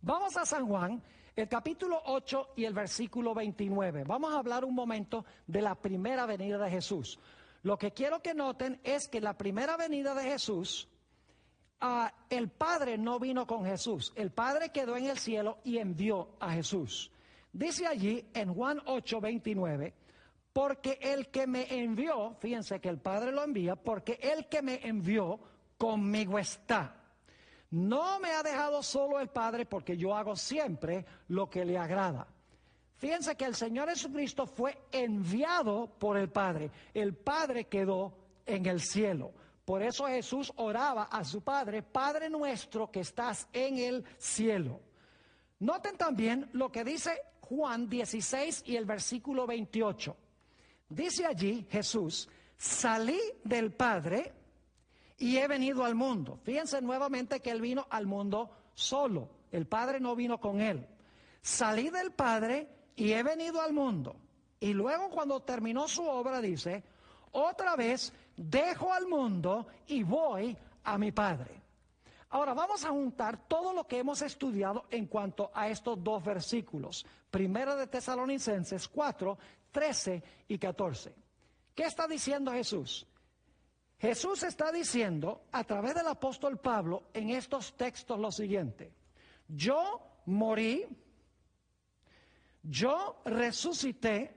A: Vamos a San Juan, el capítulo 8 y el versículo 29. Vamos a hablar un momento de la primera venida de Jesús. Lo que quiero que noten es que la primera venida de Jesús, el Padre no vino con Jesús. El Padre quedó en el cielo y envió a Jesús. Dice allí en Juan 8, 29... porque el que me envió, fíjense que el Padre lo envía, porque el que me envió conmigo está. No me ha dejado solo el Padre, porque yo hago siempre lo que le agrada. Fíjense que el Señor Jesucristo fue enviado por el Padre. El Padre quedó en el cielo. Por eso Jesús oraba a su Padre: Padre nuestro que estás en el cielo. Noten también lo que dice Juan 16 y el versículo 28. Dice allí Jesús: salí del Padre y he venido al mundo. Fíjense nuevamente que Él vino al mundo solo. El Padre no vino con Él. Salí del Padre y he venido al mundo. Y luego, cuando terminó su obra, dice: otra vez dejo al mundo y voy a mi Padre. Ahora vamos a juntar todo lo que hemos estudiado en cuanto a estos dos versículos. Primero de Tesalonicenses 4, 13 y 14. ¿Qué está diciendo Jesús? Jesús está diciendo a través del apóstol Pablo en estos textos lo siguiente: yo morí, yo resucité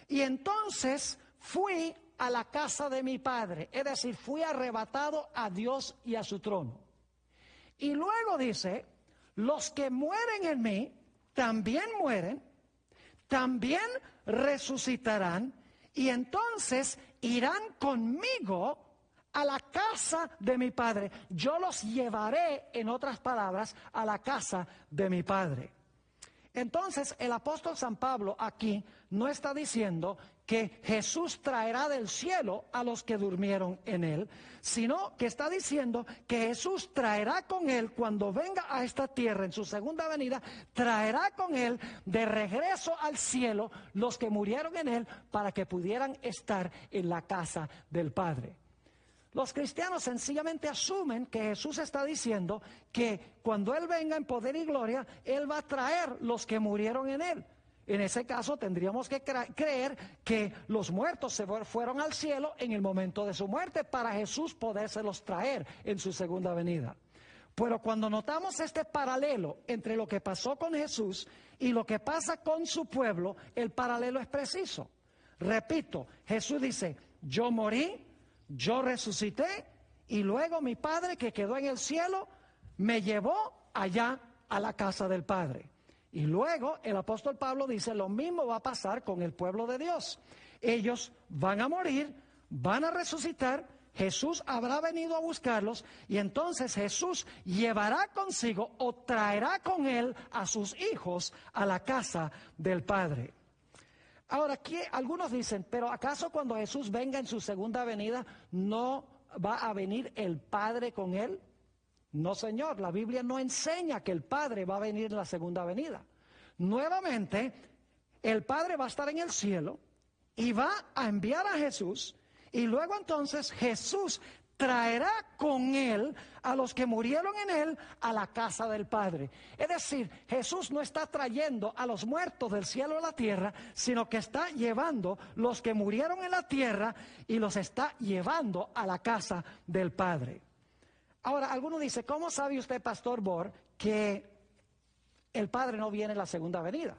A: y entonces fui a la casa de mi Padre, es decir, fui arrebatado a Dios y a su trono. Y luego dice: los que mueren en mí también mueren, también resucitarán, y entonces irán conmigo a la casa de mi Padre. Yo los llevaré, en otras palabras, a la casa de mi Padre. Entonces, el apóstol San Pablo aquí no está diciendo que Jesús traerá del cielo a los que durmieron en él, sino que está diciendo que Jesús traerá con él, cuando venga a esta tierra en su segunda venida, traerá con él de regreso al cielo los que murieron en él, para que pudieran estar en la casa del Padre. Los cristianos sencillamente asumen que Jesús está diciendo que cuando Él venga en poder y gloria, Él va a traer los que murieron en Él. En ese caso tendríamos que creer que los muertos se fueron al cielo en el momento de su muerte, para Jesús podérselos traer en su segunda venida. Pero cuando notamos este paralelo entre lo que pasó con Jesús y lo que pasa con su pueblo, el paralelo es preciso. Repito, Jesús dice: yo morí, yo resucité y luego mi Padre que quedó en el cielo me llevó allá a la casa del Padre. Y luego el apóstol Pablo dice, lo mismo va a pasar con el pueblo de Dios. Ellos van a morir, van a resucitar, Jesús habrá venido a buscarlos y entonces Jesús llevará consigo o traerá con él a sus hijos a la casa del Padre. Ahora, aquí algunos dicen, pero ¿acaso cuando Jesús venga en su segunda venida no va a venir el Padre con él? No, señor, la Biblia no enseña que el Padre va a venir en la segunda venida. Nuevamente, el Padre va a estar en el cielo y va a enviar a Jesús, y luego entonces Jesús traerá con él a los que murieron en él a la casa del Padre. Es decir, Jesús no está trayendo a los muertos del cielo a la tierra, sino que está llevando los que murieron en la tierra y los está llevando a la casa del Padre. Ahora, alguno dice, ¿cómo sabe usted, Pastor Bor, que el Padre no viene en la segunda venida?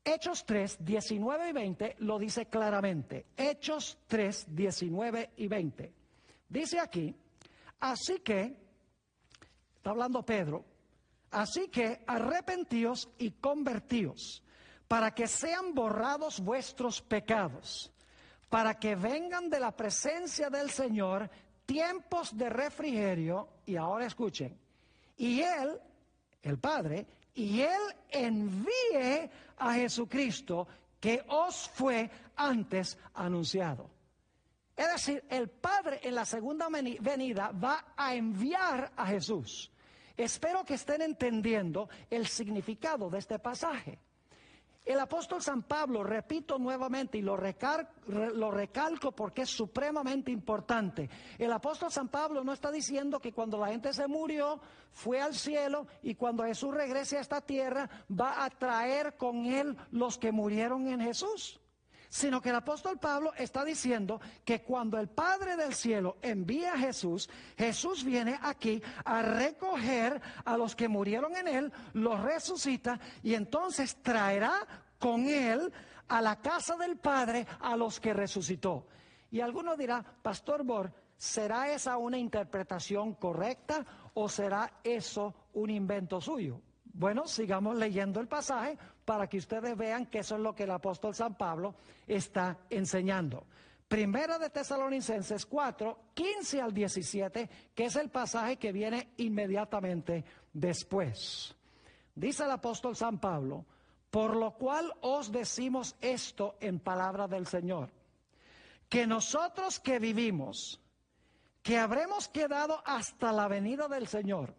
A: Hechos 3, 19 y 20 lo dice claramente. Hechos 3, 19 y 20. Dice aquí, así que, está hablando Pedro, así que arrepentíos y convertíos, para que sean borrados vuestros pecados, para que vengan de la presencia del Señor tiempos de refrigerio, y ahora escuchen, y Él, el Padre, y Él envíe a Jesucristo que os fue antes anunciado. Es decir, el Padre en la segunda venida va a enviar a Jesús. Espero que estén entendiendo el significado de este pasaje. El apóstol San Pablo, repito nuevamente y lo recalco porque es supremamente importante. El apóstol San Pablo no está diciendo que cuando la gente se murió, fue al cielo y cuando Jesús regrese a esta tierra va a traer con él los que murieron en Jesús. Sino que el apóstol Pablo está diciendo que cuando el Padre del cielo envía a Jesús, Jesús viene aquí a recoger a los que murieron en él, los resucita y entonces traerá con él a la casa del Padre a los que resucitó. Y alguno dirá, Pastor Bor, ¿será esa una interpretación correcta o será eso un invento suyo? Bueno, sigamos leyendo el pasaje para que ustedes vean que eso es lo que el apóstol San Pablo está enseñando. Primera de Tesalonicenses 4, 15 al 17, que es el pasaje que viene inmediatamente después. Dice el apóstol San Pablo, por lo cual os decimos esto en palabra del Señor, que nosotros que vivimos, que habremos quedado hasta la venida del Señor,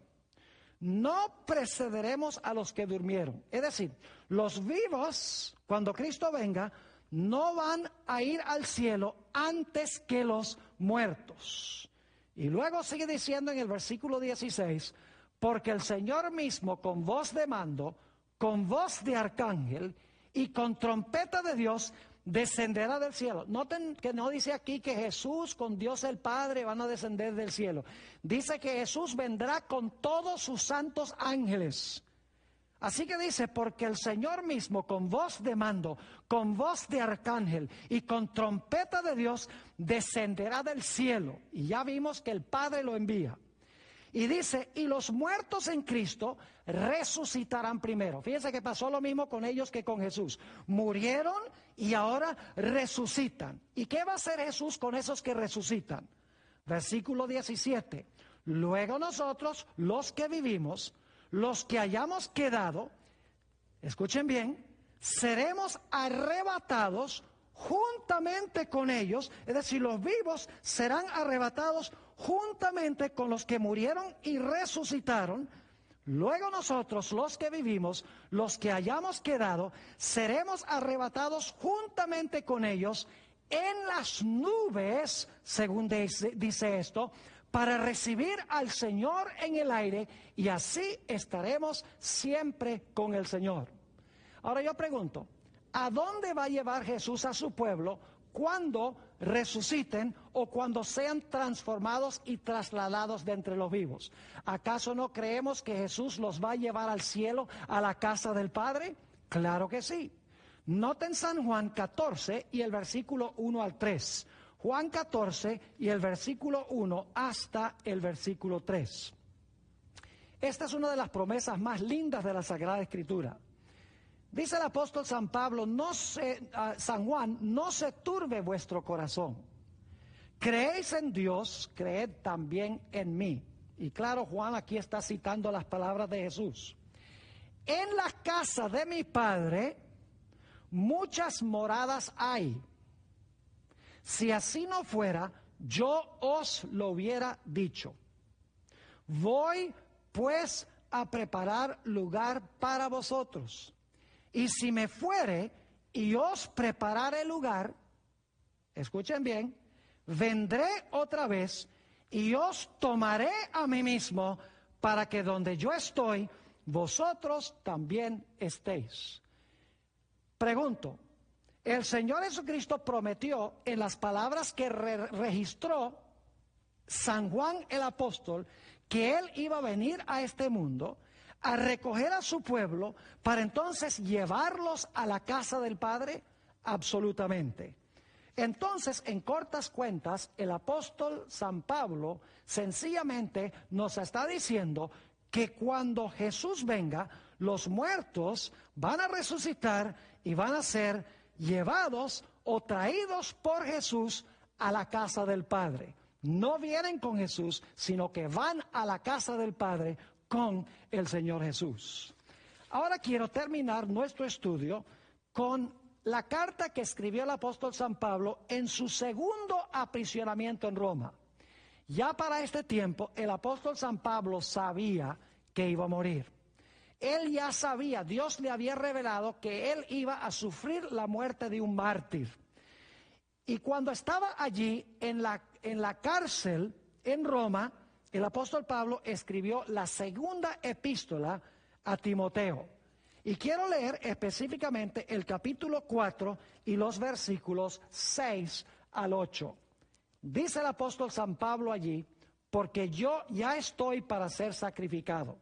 A: no precederemos a los que durmieron. Es decir, los vivos, cuando Cristo venga, no van a ir al cielo antes que los muertos. Y luego sigue diciendo en el versículo 16, porque el Señor mismo con voz de mando, con voz de arcángel y con trompeta de Dios descenderá del cielo. Noten que no dice aquí que Jesús con Dios el Padre van a descender del cielo. Dice que Jesús vendrá con todos sus santos ángeles. Así que dice, porque el Señor mismo con voz de mando, con voz de arcángel y con trompeta de Dios descenderá del cielo. Y ya vimos que el Padre lo envía. Y dice, y los muertos en Cristo resucitarán primero. Fíjense que pasó lo mismo con ellos que con Jesús. Murieron y ahora resucitan. ¿Y qué va a hacer Jesús con esos que resucitan? Versículo 17. Luego nosotros, los que vivimos, los que hayamos quedado, escuchen bien, seremos arrebatados juntamente con ellos, es decir, los vivos serán arrebatados juntamente con los que murieron y resucitaron. Luego nosotros, los que vivimos, los que hayamos quedado, seremos arrebatados juntamente con ellos en las nubes, según dice esto, para recibir al Señor en el aire, y así estaremos siempre con el Señor. Ahora yo pregunto, ¿a dónde va a llevar Jesús a su pueblo cuando resuciten o cuando sean transformados y trasladados de entre los vivos? ¿Acaso no creemos que Jesús los va a llevar al cielo, a la casa del Padre? Claro que sí. Noten San Juan 14 y el versículo 1 al 3. Juan 14 y el versículo 1 hasta el versículo 3. Esta es una de las promesas más lindas de la Sagrada Escritura. Dice el apóstol San Pablo, San Juan, no se turbe vuestro corazón. Creéis en Dios, creed también en mí. Y claro, Juan aquí está citando las palabras de Jesús. En la casa de mi Padre muchas moradas hay. Si así no fuera, yo os lo hubiera dicho. Voy pues a preparar lugar para vosotros. Y si me fuere y os preparare lugar, escuchen bien, vendré otra vez y os tomaré a mí mismo para que donde yo estoy, vosotros también estéis. Pregunto, el Señor Jesucristo prometió en las palabras que registró San Juan el apóstol que Él iba a venir a este mundo a recoger a su pueblo para entonces llevarlos a la casa del Padre. Absolutamente. Entonces, en cortas cuentas, el apóstol San Pablo sencillamente nos está diciendo que cuando Jesús venga, los muertos van a resucitar y van a ser llevados o traídos por Jesús a la casa del Padre. No vienen con Jesús, sino que van a la casa del Padre con el Señor Jesús. Ahora quiero terminar nuestro estudio con la carta que escribió el apóstol San Pablo en su segundo aprisionamiento en Roma. Ya para este tiempo el apóstol San Pablo sabía que iba a morir. Él ya sabía, Dios le había revelado que él iba a sufrir la muerte de un mártir. Y cuando estaba allí en la cárcel en Roma, el apóstol Pablo escribió la segunda epístola a Timoteo. Y quiero leer específicamente el capítulo 4 y los versículos 6 al 8. Dice el apóstol San Pablo allí, porque yo ya estoy para ser sacrificado,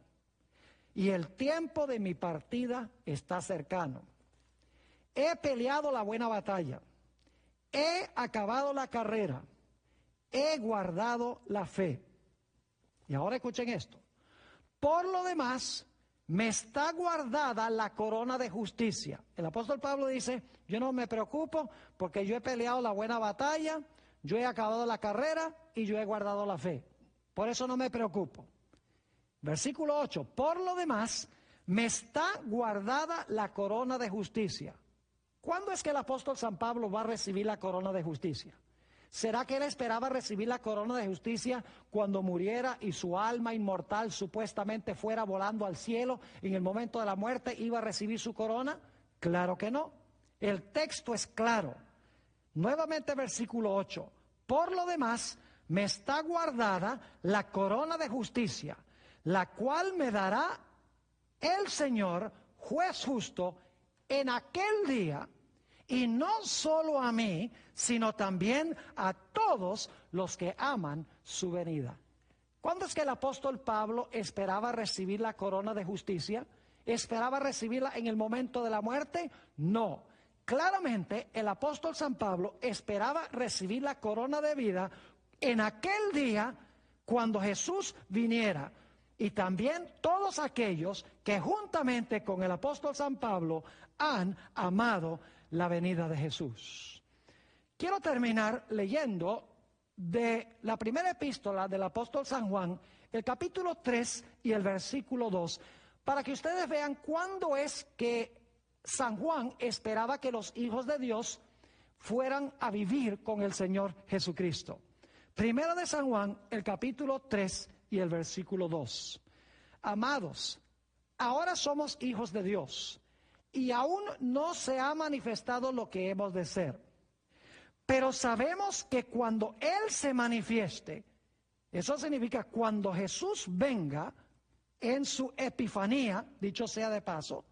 A: y el tiempo de mi partida está cercano. He peleado la buena batalla, he acabado la carrera, he guardado la fe. Y ahora escuchen esto. Por lo demás, me está guardada la corona de justicia. El apóstol Pablo dice, yo no me preocupo porque yo he peleado la buena batalla, yo he acabado la carrera y yo he guardado la fe. Por eso no me preocupo. Versículo 8, por lo demás, me está guardada la corona de justicia. ¿Cuándo es que el apóstol San Pablo va a recibir la corona de justicia? ¿Será que él esperaba recibir la corona de justicia cuando muriera y su alma inmortal supuestamente fuera volando al cielo y en el momento de la muerte iba a recibir su corona? Claro que no. El texto es claro. Nuevamente versículo 8. Por lo demás, me está guardada la corona de justicia, la cual me dará el Señor, juez justo, en aquel día, y no solo a mí, sino también a todos los que aman su venida. ¿Cuándo es que el apóstol Pablo esperaba recibir la corona de justicia? ¿Esperaba recibirla en el momento de la muerte? No. Claramente el apóstol San Pablo esperaba recibir la corona de vida en aquel día cuando Jesús viniera. Y también todos aquellos que juntamente con el apóstol San Pablo han amado la venida de Jesús. Quiero terminar leyendo de la primera epístola del apóstol San Juan, el capítulo 3 y el versículo 2, para que ustedes vean cuándo es que San Juan esperaba que los hijos de Dios fueran a vivir con el Señor Jesucristo. Primera de San Juan, el capítulo 3 y el versículo 2. Amados, ahora somos hijos de Dios, y aún no se ha manifestado lo que hemos de ser. Pero sabemos que cuando Él se manifieste, eso significa cuando Jesús venga en su epifanía, dicho sea de paso,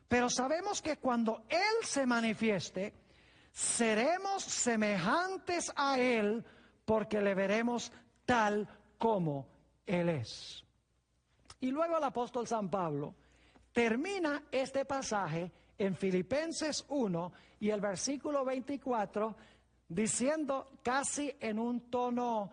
A: pero sabemos que cuando Él se manifieste, seremos semejantes a Él porque le veremos tal como Él es. Y luego el apóstol San Pablo termina este pasaje en Filipenses 1 y el versículo 24 diciendo casi en un tono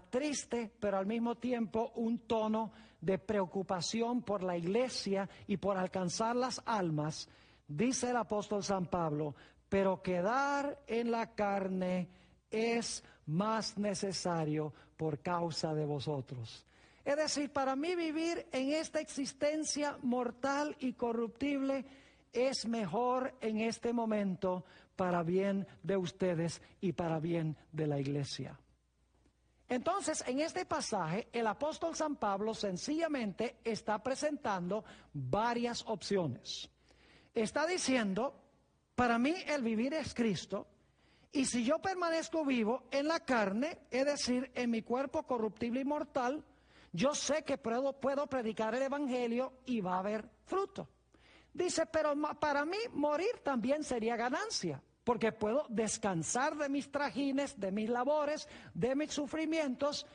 A: triste, pero al mismo tiempo un tono de preocupación por la iglesia y por alcanzar las almas, dice el apóstol San Pablo, pero quedar en la carne es más necesario por causa de vosotros. Es decir, para mí vivir en esta existencia mortal y corruptible es mejor en este momento para bien de ustedes y para bien de la iglesia. Entonces, en este pasaje, el apóstol San Pablo sencillamente está presentando varias opciones. Está diciendo, para mí el vivir es Cristo, y si yo permanezco vivo en la carne, es decir, en mi cuerpo corruptible y mortal, yo sé que puedo predicar el evangelio y va a haber fruto. Dice, pero para mí morir también sería ganancia, porque puedo descansar de mis trajines, de mis labores, de mis sufrimientos,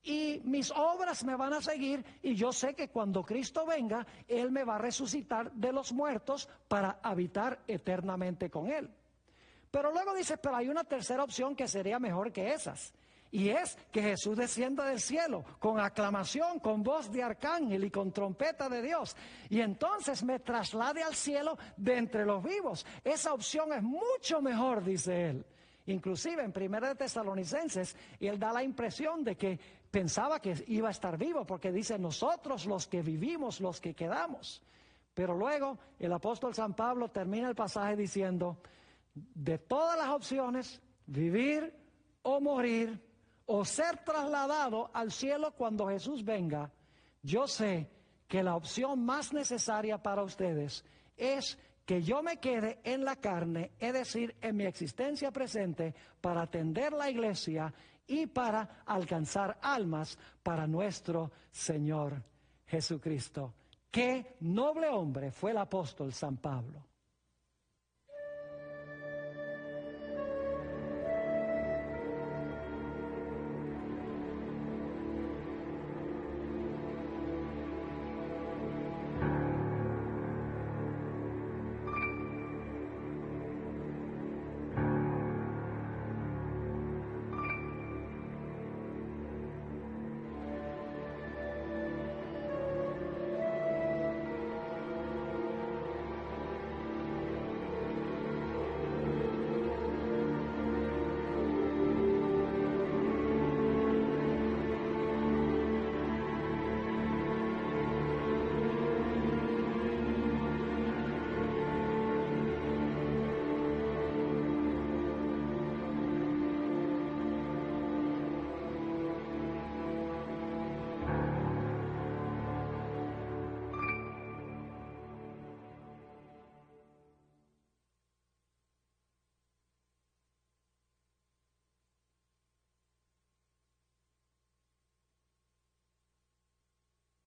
A: y mis obras me van a seguir, y yo sé que cuando Cristo venga, Él me va a resucitar de los muertos para habitar eternamente con Él. Pero luego dice, pero hay una tercera opción que sería mejor que esas. Y es que Jesús descienda del cielo con aclamación, con voz de arcángel y con trompeta de Dios. Y entonces me traslade al cielo de entre los vivos. Esa opción es mucho mejor, dice él. Inclusive en 1 Tesalonicenses, él da la impresión de que pensaba que iba a estar vivo, porque dice, nosotros los que vivimos, los que quedamos. Pero luego el apóstol San Pablo termina el pasaje diciendo, de todas las opciones, vivir o morir, o ser trasladado al cielo cuando Jesús venga, yo sé que la opción más necesaria para ustedes es que yo me quede en la carne, es decir, en mi existencia presente, para atender la iglesia y para alcanzar almas para nuestro Señor Jesucristo. Qué noble hombre fue el apóstol San Pablo.